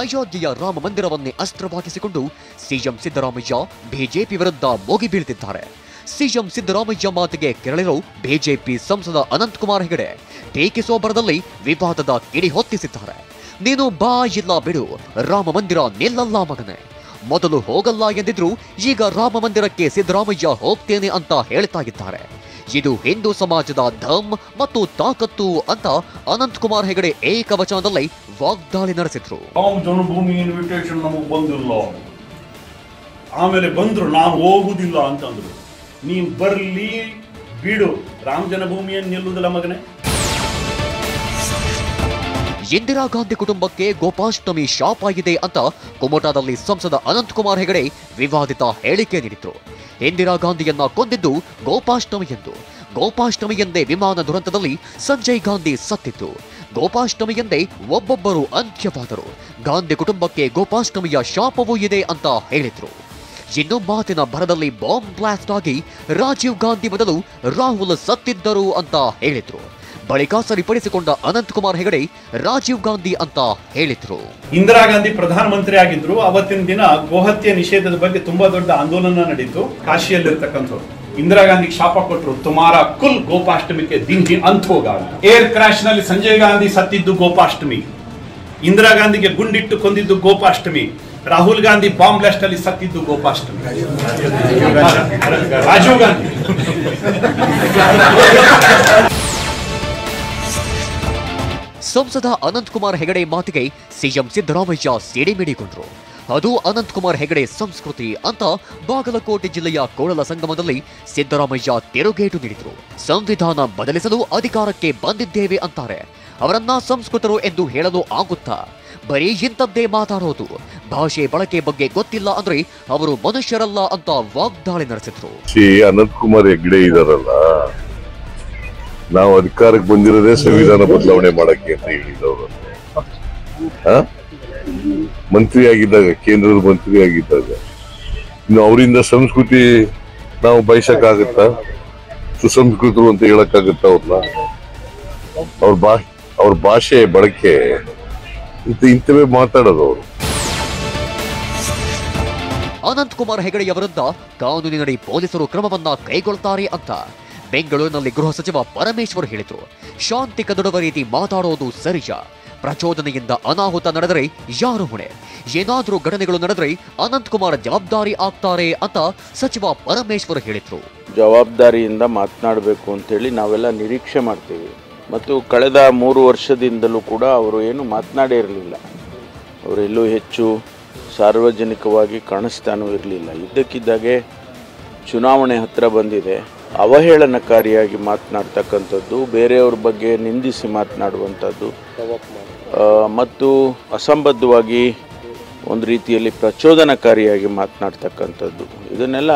ಅಯೋಧ್ಯೆಯ Rama ಮಂದಿರವನ್ನೇ ಅಸ್ತ್ರವಾಗಿಸಿಕೊಂಡು CM Siddaramaiah BJP ವಿರುದ್ಧ ಮುಗಿ ಬೀಳ್ತಿದ್ದಾರೆ. ಸಿಎಂ ಸಿದ್ದರಾಮಯ್ಯ ಮಾತಿಗೆ ಕೆರಳಿರೋ ಬಿಜೆಪಿ ಸಂಸದ ಅನಂತಕುಮಾರ್ ಹೆಗಡೆ ಟೀಕಿಸುವ ಬರದಲ್ಲಿ ವಿವಾದದ ಕಿಡಿ ಹೊತ್ತಿಸಿದ್ದಾರೆ. ನೀನು ಬಾ ಇಲ್ಲ ಬಿಡು, ರಾಮ ಮಂದಿರ ನಿಲ್ಲಲ್ಲ ಮಗನೇ. ಮೊದಲು ಹೋಗಲ್ಲ ಎಂದಿದ್ರು, ಈಗ ರಾಮ ಮಂದಿರಕ್ಕೆ ಸಿದ್ದರಾಮಯ್ಯ ಹೋಗ್ತೇನೆ ಅಂತ ಹೇಳ್ತಾ ಇದ್ದಾರೆ. ಇದು ಹಿಂದೂ ಸಮಾಜದ ಧಮ್ ಮತ್ತು ತಾಕತ್ತು ಅಂತ ಅನಂತಕುಮಾರ್ ಹೆಗಡೆ ಏಕವಚನದಲ್ಲಿ ವಾಗ್ದಾಳಿ ನಡೆಸಿದ್ರು. ರಾಮ ಜನ್ಮಭೂಮಿ ಇನ್ವಿಟೇಷನ್ ನಮಗೆ ಬಂದಿಲ್ಲ, ಆಮೇಲೆ ಬಂದ್ರು ನಾನು ಹೋಗುದಿಲ್ಲ ಅಂತಂದ್ರು. ನೀನ್ ಬರ್ಲಿ ಬಿಡು, ರಾಮ ಜನ್ಮಭೂಮಿಯನ್ನು ನಿಲ್ಲುವುದಿಲ್ಲ ಮಗನೇ. ಇಂದಿರಾ ಗಾಂಧಿ ಕುಟುಂಬಕ್ಕೆ ಗೋಪಾಷ್ಟಮಿ ಶಾಪ ಆಗಿದೆ ಅಂತ ಕುಮಟಾದಲ್ಲಿ ಸಂಸದ ಅನಂತಕುಮಾರ್ ಹೆಗಡೆ ವಿವಾದಿತ ಹೇಳಿಕೆ ನೀಡಿದ್ರು. ಇಂದಿರಾ ಗಾಂಧಿಯನ್ನ ಕೊಂದಿದ್ದು ಗೋಪಾಷ್ಟಮಿ ಎಂದು. ಗೋಪಾಷ್ಟಮಿಯಂದೇ ವಿಮಾನ ದುರಂತದಲ್ಲಿ ಸಂಜಯ್ ಗಾಂಧಿ ಸತ್ತಿತ್ತು. ಗೋಪಾಷ್ಟಮಿಯಂದೇ ಒಬ್ಬೊಬ್ಬರು ಅಂತ್ಯವಾದರು. ಗಾಂಧಿ ಕುಟುಂಬಕ್ಕೆ ಗೋಪಾಷ್ಟಮಿಯ ಶಾಪವೂ ಇದೆ ಅಂತ ಹೇಳಿದ್ರು. ಇನ್ನು ಮಾತಿನ ಭರದಲ್ಲಿ ಬಾಂಬ್ ಬ್ಲಾಸ್ಟ್ ಆಗಿ ರಾಜೀವ್ ಗಾಂಧಿ ಬದಲು ರಾಹುಲ್ ಸತ್ತಿದ್ದರು ಅಂತ ಹೇಳಿದ್ರು. ಬಳಿಕ ಸರಿಪಡಿಸಿಕೊಂಡ ಅನಂತಕುಮಾರ್ ಹೆಗಡೆ ರಾಜೀವ್ ಗಾಂಧಿ ಅಂತ ಹೇಳಿದ್ರು. ಇಂದಿರಾ ಗಾಂಧಿ ಪ್ರಧಾನಮಂತ್ರಿ ಆಗಿದ್ರು. ಅವತ್ತಿನ ದಿನ ಗೋಹತ್ಯೆ ನಿಷೇಧದ ಬಗ್ಗೆ ತುಂಬಾ ದೊಡ್ಡ ಆಂದೋಲನ ನಡೀತು. ಕಾಶಿಯಲ್ಲಿರ್ತಕ್ಕಂಥವ್ರು ಇಂದಿರಾ ಗಾಂಧಿ ಶಾಪ ಕೊಟ್ಟರು, ತುಮಾರ ಕುಲ್ ಗೋಪಾಷ್ಟಮಿಗೆ ದಿನ್ ದಿನ್ ಅಂತ ಹೋಗ. ಏರ್ ಕ್ರಾಶ್ ನಲ್ಲಿ ಸಂಜಯ್ ಗಾಂಧಿ ಸತ್ತಿದ್ದು ಗೋಪಾಷ್ಟಮಿ, ಇಂದಿರಾ ಗಾಂಧಿಗೆ ಗುಂಡಿಟ್ಟು ಕೊಂದಿದ್ದು ಗೋಪಾಷ್ಟಮಿ, ರಾಹುಲ್ ಗಾಂಧಿ ಬಾಂಬ್ ಬ್ಲಾಸ್ಟ್ ಅಲ್ಲಿ ಸತ್ತಿದ್ದು ಗೋಪಾಷ್ಟಮಿ, ರಾಜೀವ್ ಗಾಂಧಿ. ಸಂಸದ ಅನಂತಕುಮಾರ್ ಹೆಗಡೆ ಮಾತಿಗೆ ಸಿಎಂ ಸಿದ್ದರಾಮಯ್ಯ ಸಿಡಿಮಿಡಿಗೊಂಡ್ರು. ಅದು ಅನಂತಕುಮಾರ್ ಹೆಗಡೆ ಸಂಸ್ಕೃತಿ ಅಂತ ಬಾಗಲಕೋಟೆ ಜಿಲ್ಲೆಯ ಕೋಳಲ ಸಂಗಮದಲ್ಲಿ ಸಿದ್ದರಾಮಯ್ಯ ತಿರುಗೇಟು ನೀಡಿದ್ರು. ಸಂವಿಧಾನ ಬದಲಿಸಲು ಅಧಿಕಾರಕ್ಕೆ ಬಂದಿದ್ದೇವೆ ಅಂತಾರೆ. ಅವರನ್ನ ಸಂಸ್ಕೃತರು ಎಂದು ಹೇಳಲು ಆಗುತ್ತಾ? ಬರೀ ಇಂಥದ್ದೇ ಮಾತಾಡೋದು. ಭಾಷೆ ಬಳಕೆ ಬಗ್ಗೆ ಗೊತ್ತಿಲ್ಲ ಅಂದ್ರೆ ಅವರು ಮನುಷ್ಯರಲ್ಲ ಅಂತ ವಾಗ್ದಾಳಿ ನಡೆಸಿದ್ರು. ಅನಂತಕುಮಾರ್ ಹೆಗಡೆ ಇದಾರಲ್ಲ, ನಾವು ಅಧಿಕಾರಕ್ಕೆ ಬಂದಿರೋದೇ ಸಂವಿಧಾನ ಬದಲಾವಣೆ ಮಾಡಕ್ಕೆ ಅಂತ ಹೇಳಿದವರು. ಮಂತ್ರಿ ಆಗಿದ್ದಾಗ, ಕೇಂದ್ರದ ಮಂತ್ರಿ ಆಗಿದ್ದಾಗ ಇನ್ನು ಅವರಿಂದ ಸಂಸ್ಕೃತಿ ನಾವು ಬಯಸಕ್ಕಾಗತ್ತಾ? ಸುಸಂಸ್ಕೃತರು ಅಂತ ಹೇಳಕ್ಕಾಗತ್ತಾ ಅವ್ರನ್ನ? ಅವ್ರ ಭಾಷೆ ಬಳಕೆ ಇಂಥವೇ ಮಾತಾಡೋದು ಅವರು. ಅನಂತಕುಮಾರ್ ಹೆಗಡೆಯ ವಿರುದ್ಧ ಕಾನೂನಿನಡಿ ಪೊಲೀಸರು ಕ್ರಮವನ್ನ ಕೈಗೊಳ್ತಾರೆ ಅಂತ ಬೆಂಗಳೂರಿನಲ್ಲಿ ಗೃಹ ಸಚಿವ ಪರಮೇಶ್ವರ್ ಹೇಳಿದ್ರು. ಶಾಂತಿ ಕದಡುವ ರೀತಿ ಮಾತಾಡೋದು ಸರಿಯ? ಪ್ರಚೋದನೆಯಿಂದ ಅನಾಹುತ ನಡೆದರೆ ಯಾರು ಹೊಣೆ? ಏನಾದ್ರೂ ಘಟನೆಗಳು ನಡೆದರೆ ಅನಂತಕುಮಾರ್ ಜವಾಬ್ದಾರಿ ಆಗ್ತಾರೆ ಅಂತ ಸಚಿವ ಪರಮೇಶ್ವರ್ ಹೇಳಿದ್ರು. ಜವಾಬ್ದಾರಿಯಿಂದ ಮಾತನಾಡಬೇಕು ಅಂತೇಳಿ ನಾವೆಲ್ಲ ನಿರೀಕ್ಷೆ ಮಾಡ್ತೀವಿ. ಮತ್ತು ಕಳೆದ 3 ವರ್ಷದಿಂದಲೂ ಕೂಡ ಅವರು ಏನು ಮಾತನಾಡೇ ಇರಲಿಲ್ಲ. ಅವರೆಲ್ಲೂ ಹೆಚ್ಚು ಸಾರ್ವಜನಿಕವಾಗಿ ಕಾಣಿಸ್ತಾನೂ ಇರಲಿಲ್ಲ. ಇದ್ದಕ್ಕಿದ್ದಾಗೆ ಚುನಾವಣೆ ಹತ್ತಿರ ಬಂದಿದೆ, ಅವಹೇಳನಕಾರಿಯಾಗಿ ಮಾತನಾಡ್ತಕ್ಕಂಥದ್ದು, ಬೇರೆಯವ್ರ ಬಗ್ಗೆ ನಿಂದಿಸಿ ಮಾತನಾಡುವಂಥದ್ದು ಮತ್ತು ಅಸಂಬದ್ಧವಾಗಿ ಒಂದು ರೀತಿಯಲ್ಲಿ ಪ್ರಚೋದನಕಾರಿಯಾಗಿ ಮಾತನಾಡ್ತಕ್ಕಂಥದ್ದು, ಇದನ್ನೆಲ್ಲ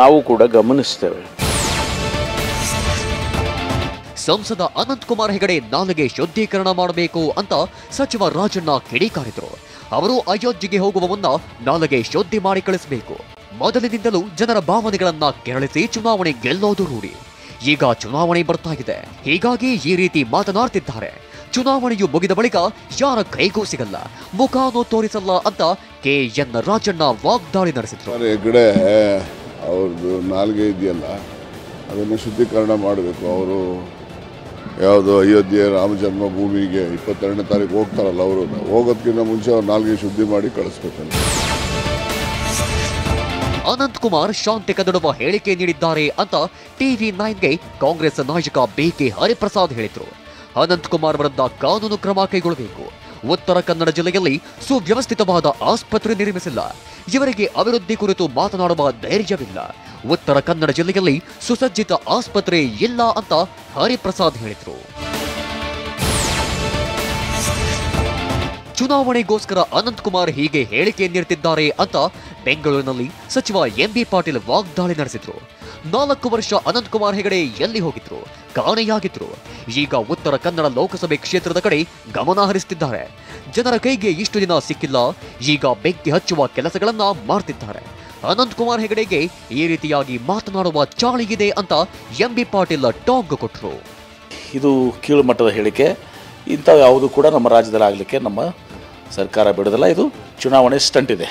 ನಾವು ಕೂಡ ಗಮನಿಸ್ತೇವೆ. ಸಂಸದ ಅನಂತಕುಮಾರ್ ಹೆಗಡೆ ನಾಲಿಗೆ ಶುದ್ಧೀಕರಣ ಮಾಡಬೇಕು ಅಂತ ಸಚಿವ ರಾಜಣ್ಣ ಕಿಡಿಕಾರಿದ್ರು. ಅವರು ಅಯೋಧ್ಯೆಗೆ ಹೋಗುವ ಮುನ್ನ ನಾಲಿಗೆ ಶುದ್ಧಿ ಮಾಡಿ ಕಳಿಸಬೇಕು. ಮೊದಲಿನಿಂದಲೂ ಜನರ ಭಾವನೆಗಳನ್ನ ಕೆರಳಿಸಿ ಚುನಾವಣೆ ಗೆಲ್ಲೋದು ರೂಢಿ. ಈಗ ಚುನಾವಣೆ ಬರ್ತಾ ಇದೆ, ಹೀಗಾಗಿ ಈ ರೀತಿ ಮಾತನಾಡ್ತಿದ್ದಾರೆ. ಚುನಾವಣೆಯು ಮುಗಿದ ಬಳಿಕ ಯಾರ ಕೈಗೂ ಸಿಗಲ್ಲ, ಮುಖಾನೂ ತೋರಿಸಲ್ಲ ಅಂತ ಕೆಎನ್ ರಾಜಣ್ಣ ವಾಗ್ದಾಳಿ ನಡೆಸಿದ್ರು. ಹೆಗಡೆ ಅವ್ರದ್ದು ನಾಲ್ಗೆ ಇದೆಯಲ್ಲ, ಅದನ್ನು ಶುದ್ಧೀಕರಣ ಮಾಡಬೇಕು. ಅವರು ಯಾವುದು ಅಯೋಧ್ಯೆ ರಾಮ ಜನ್ಮಭೂಮಿಗೆ 22ನೇ ತಾರೀಕು ಹೋಗ್ತಾರಲ್ಲ, ಅವರು ಹೋಗೋದಕ್ಕಿಂತ ಮುಂಚೆ ಅವ್ರು ನಾಲ್ಗೆ ಶುದ್ಧಿ ಮಾಡಿ ಕಳಿಸ್ಬೇಕಂತ. ಅನಂತಕುಮಾರ್ ಶಾಂತಿ ಕದಡುವ ಹೇಳಿಕೆ ನೀಡಿದ್ದಾರೆ ಅಂತ TV9ಗೆ ಕಾಂಗ್ರೆಸ್ ನಾಯಕ BK ಹರಿಪ್ರಸಾದ್ ಹೇಳಿದ್ರು. ಅನಂತಕುಮಾರ್ ವಿರುದ್ಧ ಕಾನೂನು ಕ್ರಮ ಕೈಗೊಳ್ಳಬೇಕು. ಉತ್ತರ ಕನ್ನಡ ಜಿಲ್ಲೆಯಲ್ಲಿ ಸುವ್ಯವಸ್ಥಿತವಾದ ಆಸ್ಪತ್ರೆ ನಿರ್ಮಿಸಿಲ್ಲ. ಇವರಿಗೆ ಅಭಿವೃದ್ಧಿ ಕುರಿತು ಮಾತನಾಡುವ ಧೈರ್ಯವಿಲ್ಲ. ಉತ್ತರ ಕನ್ನಡ ಜಿಲ್ಲೆಯಲ್ಲಿ ಸುಸಜ್ಜಿತ ಆಸ್ಪತ್ರೆ ಇಲ್ಲ ಅಂತ ಹರಿಪ್ರಸಾದ್ ಹೇಳಿದ್ರು. ಚುನಾವಣೆಗೋಸ್ಕರ ಅನಂತಕುಮಾರ್ ಹೀಗೆ ಹೇಳಿಕೆ ನೀಡುತ್ತಿದ್ದಾರೆ ಅಂತ ಬೆಂಗಳೂರಿನಲ್ಲಿ ಸಚಿವ MB ಪಾಟೀಲ್ ವಾಗ್ದಾಳಿ ನಡೆಸಿದ್ರು. 4 ವರ್ಷ ಅನಂತಕುಮಾರ್ ಹೆಗಡೆ ಎಲ್ಲಿ ಹೋಗಿದ್ರು? ಕಾಣೆಯಾಗಿದ್ರು. ಈಗ ಉತ್ತರ ಕನ್ನಡ ಲೋಕಸಭೆ ಕ್ಷೇತ್ರದ ಕಡೆ ಗಮನ ಹರಿಸುತ್ತಿದ್ದಾರೆ. ಜನರ ಕೈಗೆ ಇಷ್ಟು ದಿನ ಸಿಕ್ಕಿಲ್ಲ, ಈಗ ಬೆಂಕಿ ಹಚ್ಚುವ ಕೆಲಸಗಳನ್ನ ಮಾಡ್ತಿದ್ದಾರೆ. ಅನಂತಕುಮಾರ್ ಹೆಗಡೆಗೆ ಈ ರೀತಿಯಾಗಿ ಮಾತನಾಡುವ ಚಾಳಿ ಇದೆ ಅಂತ MB ಪಾಟೀಲ್ ಟಾಂಗ್ ಕೊಟ್ಟರು. ಇದು ಕೀಳು ಮಟ್ಟದ ಹೇಳಿಕೆ. ಇಂಥವು ಯಾವುದು ಕೂಡ ನಮ್ಮ ರಾಜ್ಯದಲ್ಲಿ ಆಗಲಿಕ್ಕೆ ನಮ್ಮ ಸರ್ಕಾರ ಬಿಡೋದಲ್ಲ, ಇದು ಚುನಾವಣೆ ಸ್ಟಂಟ್ ಇದೆ.